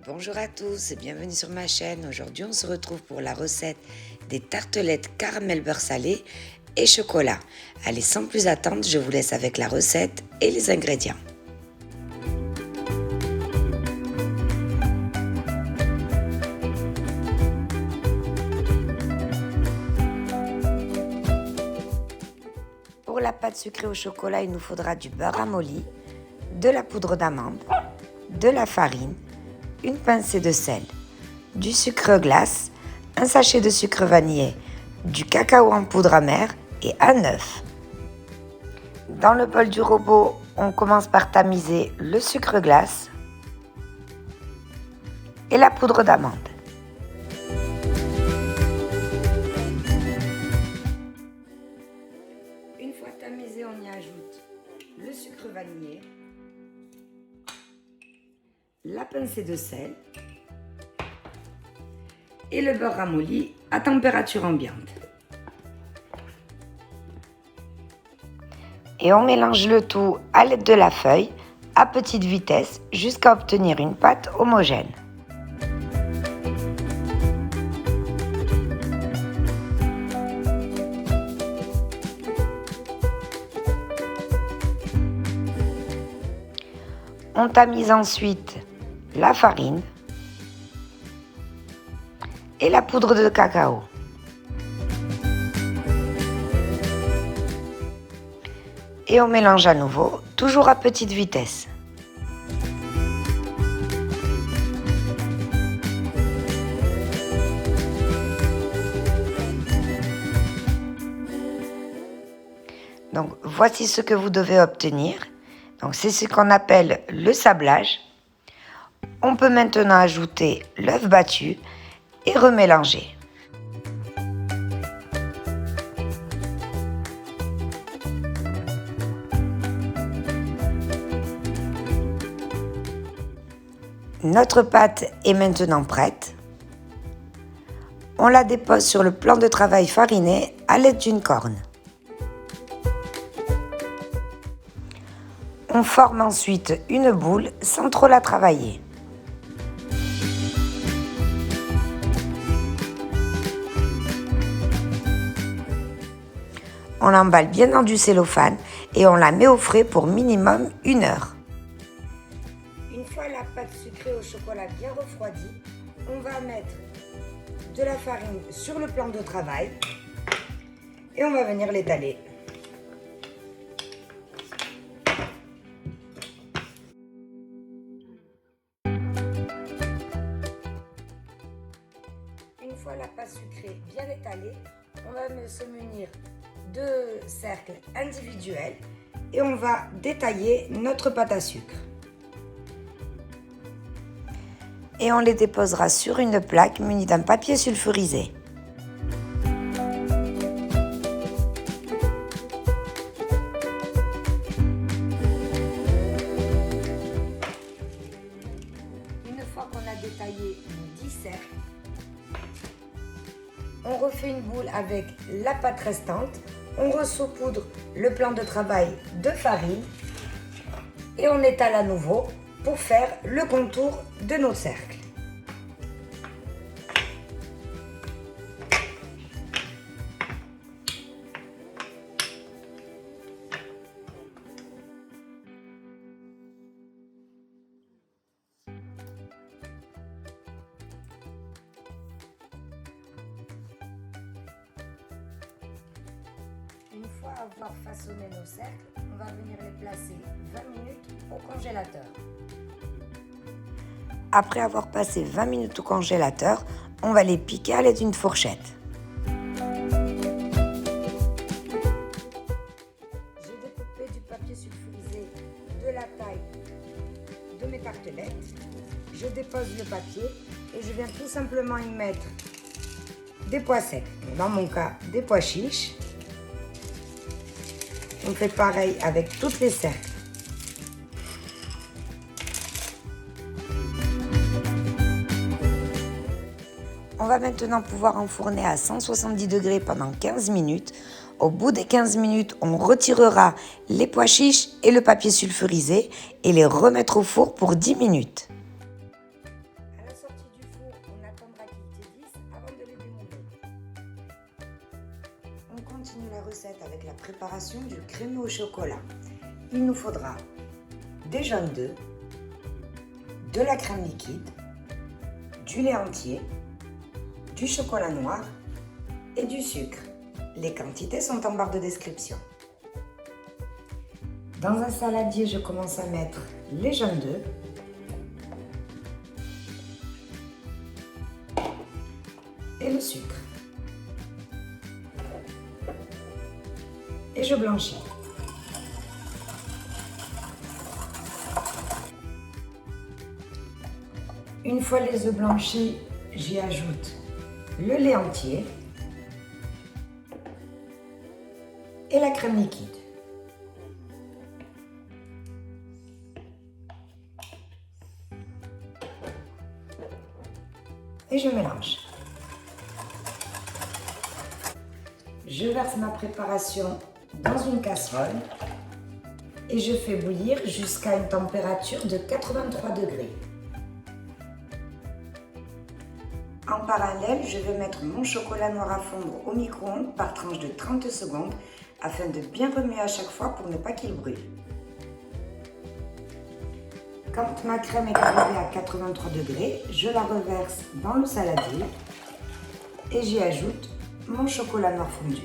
Bonjour à tous et bienvenue sur ma chaîne. Aujourd'hui on se retrouve pour la recette des tartelettes caramel beurre salé et chocolat. Allez, sans plus attendre, je vous laisse avec la recette et les ingrédients. Pour la pâte sucrée au chocolat, il nous faudra du beurre ramolli, de la poudre d'amande, de la farine, une pincée de sel, du sucre glace, un sachet de sucre vanillé, du cacao en poudre amère et un œuf. Dans le bol du robot, on commence par tamiser le sucre glace et la poudre d'amande. Une fois tamisé, on y ajoute le sucre vanillé, la pincée de sel et le beurre ramolli à température ambiante. Et on mélange le tout à l'aide de la feuille à petite vitesse jusqu'à obtenir une pâte homogène. On tamise ensuite la farine et la poudre de cacao. Et on mélange à nouveau, toujours à petite vitesse. Donc voici ce que vous devez obtenir. Donc c'est ce qu'on appelle le sablage. On peut maintenant ajouter l'œuf battu et remélanger. Notre pâte est maintenant prête. On la dépose sur le plan de travail fariné à l'aide d'une corne. On forme ensuite une boule sans trop la travailler. On l'emballe bien dans du cellophane et on la met au frais pour minimum 1 heure. Une fois la pâte sucrée au chocolat bien refroidie, on va mettre de la farine sur le plan de travail et on va venir l'étaler. Une fois la pâte sucrée bien étalée, on va se munir de cercles individuels et on va détailler notre pâte à sucre. Et on les déposera sur une plaque munie d'un papier sulfurisé. Une fois qu'on a détaillé nos 10 cercles, on refait une boule avec la pâte restante, on ressaupoudre le plan de travail de farine et on étale à nouveau pour faire le contour de nos cercles. Une fois avoir façonné nos cercles, on va venir les placer 20 minutes au congélateur. Après avoir passé 20 minutes au congélateur, on va les piquer à l'aide d'une fourchette. J'ai découpé du papier sulfurisé de la taille de mes tartelettes. Je dépose le papier et je viens tout simplement y mettre des pois secs. Dans mon cas, des pois chiches. On fait pareil avec toutes les cercles. On va maintenant pouvoir enfourner à 170 degrés pendant 15 minutes. Au bout des 15 minutes, on retirera les pois chiches et le papier sulfurisé et les remettre au four pour 10 minutes. continue la recette avec la préparation du crémeux au chocolat. Il nous faudra des jaunes d'œufs, de la crème liquide, du lait entier, du chocolat noir et du sucre. Les quantités sont en barre de description. Dans un saladier, je commence à mettre les jaunes d'œufs, et le sucre. Et je blanchis. Une fois les œufs blanchis, j'y ajoute le lait entier et la crème liquide. Et je mélange. Je verse ma préparation dans une casserole et je fais bouillir jusqu'à une température de 83 degrés. En parallèle, je vais mettre mon chocolat noir à fondre au micro-ondes par tranche de 30 secondes afin de bien remuer à chaque fois pour ne pas qu'il brûle. Quand ma crème est arrivée à 83 degrés, je la reverse dans le saladier et j'y ajoute mon chocolat noir fondu.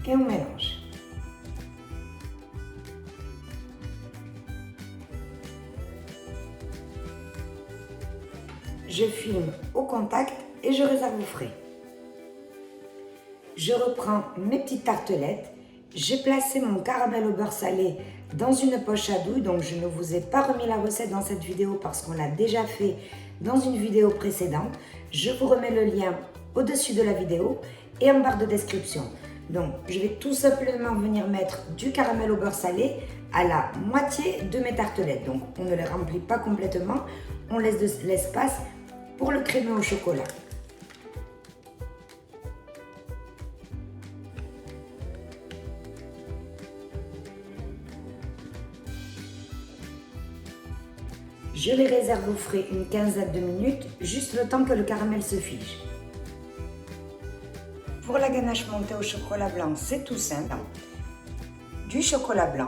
Et on mélange. Je filme au contact et je réserve au frais. Je reprends mes petites tartelettes. J'ai placé mon caramel au beurre salé dans une poche à douille, donc je ne vous ai pas remis la recette dans cette vidéo parce qu'on l'a déjà fait dans une vidéo précédente. Je vous remets le lien au-dessus de la vidéo et en barre de description. Donc, je vais tout simplement venir mettre du caramel au beurre salé à la moitié de mes tartelettes. Donc, on ne les remplit pas complètement, on laisse de l'espace pour le crémeux au chocolat. Je les réserve au frais une quinzaine de minutes, juste le temps que le caramel se fige. Pour la ganache montée au chocolat blanc, c'est tout simple. Du chocolat blanc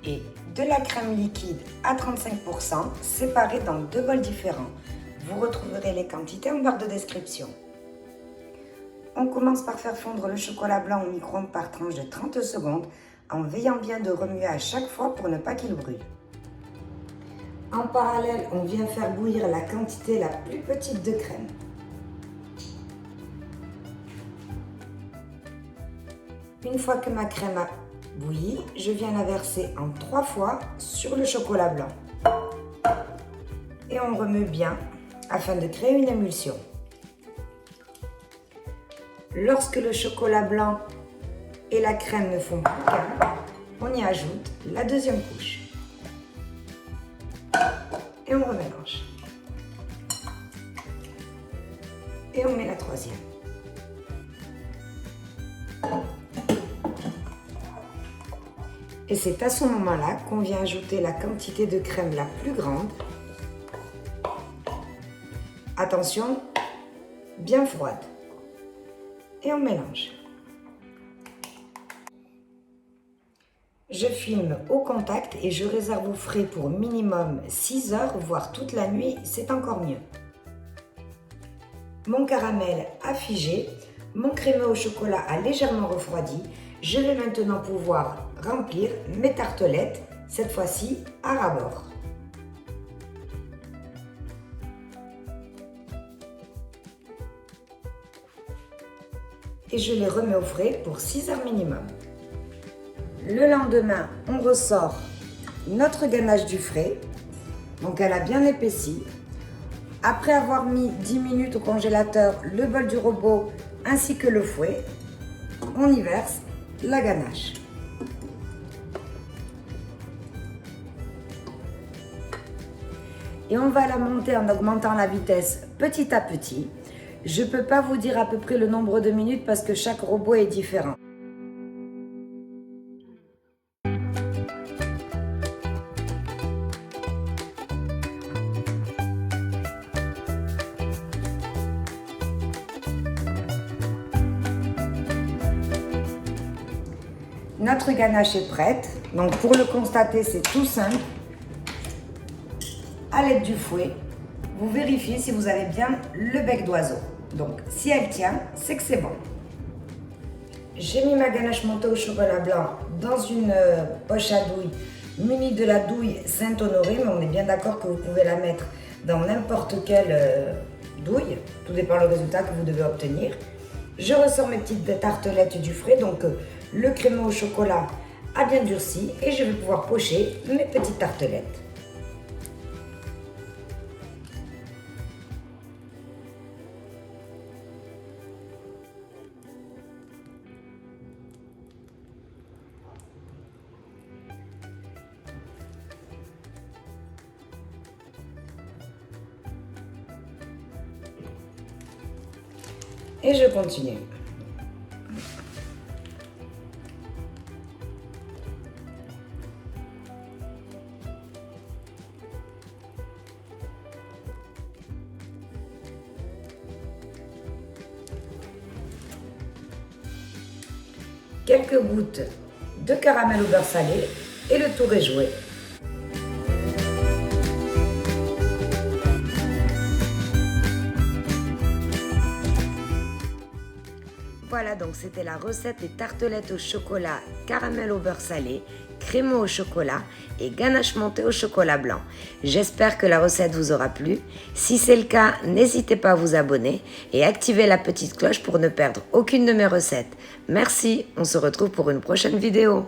et de la crème liquide à 35%, séparés dans deux bols différents. Vous retrouverez les quantités en barre de description. On commence par faire fondre le chocolat blanc au micro-ondes par tranche de 30 secondes, en veillant bien de remuer à chaque fois pour ne pas qu'il brûle. En parallèle, on vient faire bouillir la quantité la plus petite de crème. Une fois que ma crème a bouilli, je viens la verser en 3 fois sur le chocolat blanc. Et on remue bien afin de créer une émulsion. Lorsque le chocolat blanc et la crème ne font plus qu'un, on y ajoute la deuxième couche. Et on remélange. Et on met la troisième. Et c'est à ce moment-là qu'on vient ajouter la quantité de crème la plus grande. Attention, bien froide. Et on mélange. Je filme au contact et je réserve au frais pour minimum 6 heures, voire toute la nuit, c'est encore mieux. Mon caramel a figé, mon crémeux au chocolat a légèrement refroidi. Je vais maintenant pouvoir remplir mes tartelettes, cette fois-ci à ras-bord. Et je les remets au frais pour 6 heures minimum. Le lendemain, on ressort notre ganache du frais. Donc elle a bien épaissi. Après avoir mis 10 minutes au congélateur le bol du robot ainsi que le fouet, on y verse la ganache. Et on va la monter en augmentant la vitesse petit à petit. Je ne peux pas vous dire à peu près le nombre de minutes parce que chaque robot est différent. Notre ganache est prête. Donc pour le constater, c'est tout simple. À l'aide du fouet, vous vérifiez si vous avez bien le bec d'oiseau. Donc si elle tient, c'est que c'est bon. J'ai mis ma ganache montée au chocolat blanc dans une poche à douille munie de la douille Saint-Honoré, mais on est bien d'accord que vous pouvez la mettre dans n'importe quelle douille, tout dépend du résultat que vous devez obtenir. Je ressors mes petites tartelettes du frais, donc le crémeux au chocolat a bien durci et je vais pouvoir pocher mes petites tartelettes. Et je continue. Quelques gouttes de caramel au beurre salé et le tour est joué. Voilà, donc c'était la recette des tartelettes au chocolat, caramel au beurre salé, crémeux au chocolat et ganache montée au chocolat blanc. J'espère que la recette vous aura plu. Si c'est le cas, n'hésitez pas à vous abonner et activer la petite cloche pour ne perdre aucune de mes recettes. Merci, on se retrouve pour une prochaine vidéo.